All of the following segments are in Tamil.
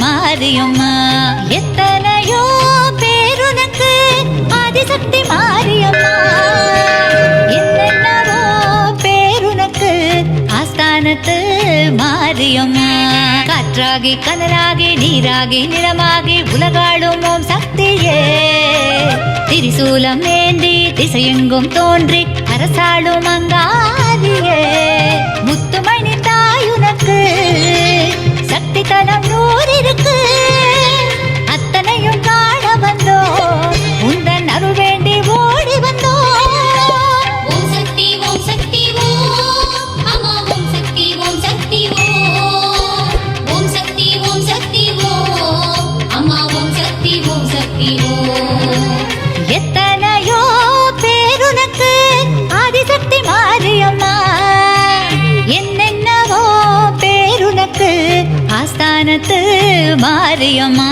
மாரியம்மா. எத்தனையோ பேருனக்கு ஆதிசக்தி மாரியம்மா. என்னென்னவோ பேருனக்கு ஆஸ்தானத்து மாரியம்மா. காற்றாகி கனலாகி நீராகி நிலமாகி உலகாளும் ஓம் சக்தியே. திரிசூலம் ஏந்தி திசையெங்கும் தோன்றி அரசாளும் அங்காதியே. முத்துமணி தாயுனக்கு சக்தி தலம் 100 இருக்கு. அத்தனையும் காண வந்தோ உந்தன் அருள் வேண்டி ஓடி வந்தோ. ஓம் சக்தி ஓம் சக்தி ஓம் அம்மா ஓம் சக்தி ஓம் சக்தி ஓம். ஓம் சக்தி ஓம் சக்தி ஓம் அம்மா ஓம் சக்தி ஓம் சக்தி ஓம். எத்தனையோ பேருனக்கு ஆதிசக்தி மாரியம்மா. என்னென்னவோ பேருனக்கு ஆஸ்தானத்து மாரியம்மா.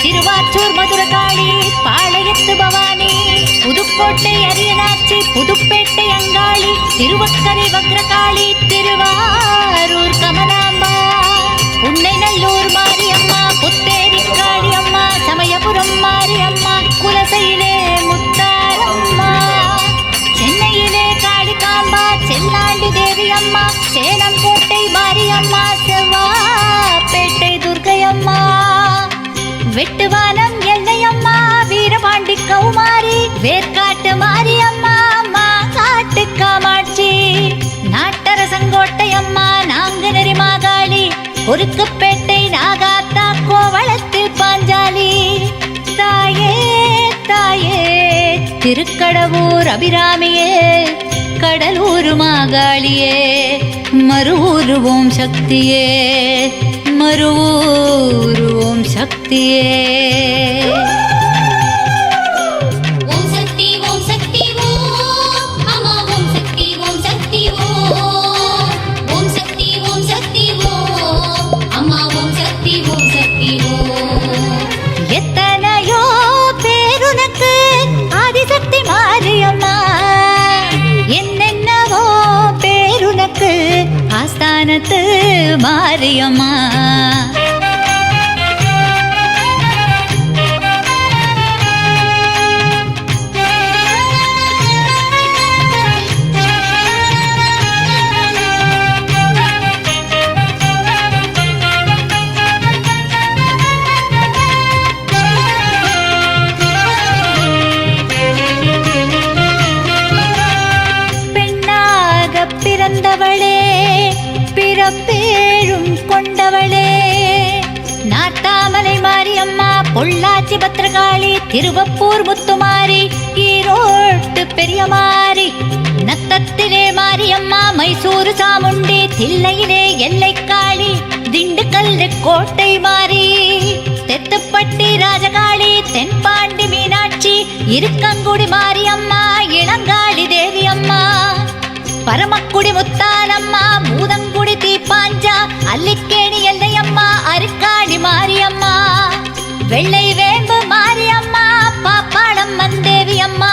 திருவாச்சூர் மதுரகாளி பாளையத்து பவானி புதுக்கோட்டை அரியநாச்சி புதுப்பேட்டை அங்காளி திருவக்கரை வக்ரகாளி திருவாரூர் கமலாம்பா உன்னை நல்லூர் மாரியம்மா புத்தேரி காளியம்மா சமயபுரம் மாரியம்மா குலசையிலே முத்தாரம்மா சென்னையிலே காளிகாம்பா செல்லாண்டி தேவி அம்மா சேலம் கோட்டை மாரியம்மா செவ்வாப்பேட்டை துர்க்கையம்மா வெட்டுவானம் எல்லையம்மா வீரபாண்டி கௌமாரி வேர்க்காட்டு மாரியம்மா மாங்காட்டு காமாட்சி நாட்டரசங்கோட்டை அம்மா நாங்குநெறி மாகாளி குறுக்குப்பேட்டை நாகாத்தா கோவளத்தில் பாஞ்சாலி தாயே தாயே திருக்கடவூர் அபிராமியே கடலூர் மாகாளியே மருவூர் ஓம் சக்தியே மருவூர் ஓம் சக்தியே. ஓம் சக்தி ஓம் சக்தி ஓம் அம்மா ஓம் சக்தி ஓம் சக்தி ஓம். ஓம் சக்தி ஓம் சக்தி ஓம் அம்மா ஓம் சக்தி ஓம் சக்தி ஓம். எத்தனையோ பேருனக்கு ஆதிசக்தி மாரியம்மா. என்னென்னவோ பேருனக்கு ஆஸ்தானத்து மாரியம்மா. பிறந்தவளே பிறப்பேழும் கொண்டவளே நாட்டாமலை மாரியம்மா பொள்ளாச்சி பத்திரகாளி திருவப்பூர் முத்துமாரி ஈரோட்டு பெரியமாரி நத்தத்திலே மாரியம்மா மைசூரு சாமுண்டி தில்லையிலே எல்லைக்காளி திண்டுக்கல் கோட்டை மாரி தெத்துப்பட்டி ராஜகாளி தென்பாண்டி மீனாட்சி இருக்கங்குடி மாரியம்மா இளங்காளி தேவி அம்மா பரமக்குடி முத்தாலம்மா பூதங்குடி தீப்பாஞ்சா அல்லிக்கேணி எல்லையம்மா அருக்காணி மாரியம்மா வெள்ளை வேம்பு மாரியம்மா பாப்பாளம் மந்தேவி அம்மா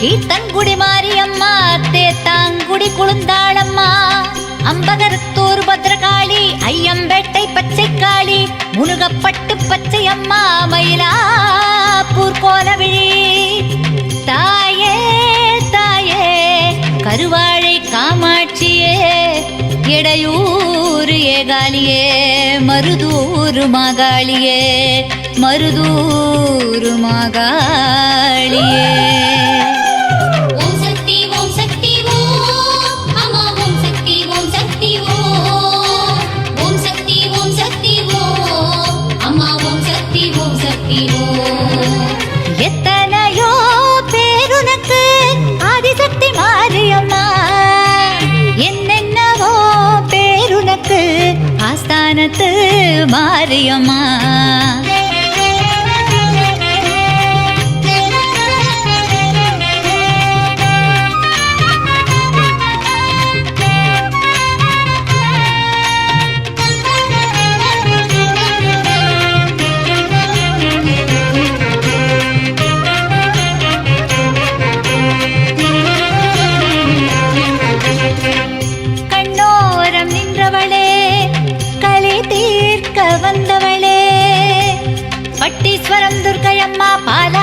கீர்த்தன்குடி மாரியம்மா தேத்தாங்குடி குளுந்தாளம்மா அம்பகரத்தூர் பத்ரகாளி ஐயம்பேட்டை பச்சைக்காளி முனுகப்பட்டு பச்சையம்மா மயிலாப்பூர் கோலவிழி தாயே தாயே கருவாழை காமாட்சியே எடையூர் ஏகாலியே மருதூர் மாகாளியே மருதூர் மாகாளியே. ஓம் சக்தி ஓம் சக்தி ஓம் அம்மா ஓம் சக்தி ஓம் சக்தி ஓம். ஓம் சக்தி ஓம் சக்தி ஓம் அம்மா ஓம் சக்தி ஓம் சக்தி ஓம். எத்தனையோ பேருனக்கு ஆதிசக்தி மாரியம்மா. என்னென்னவோ பட்டணத்து மாரியம்மா. கண்ணோரம் நின்றவளே களி தீர்க்க வந்தவளே பட்டீஸ்வரம் துர்க்கையம்மா பாலா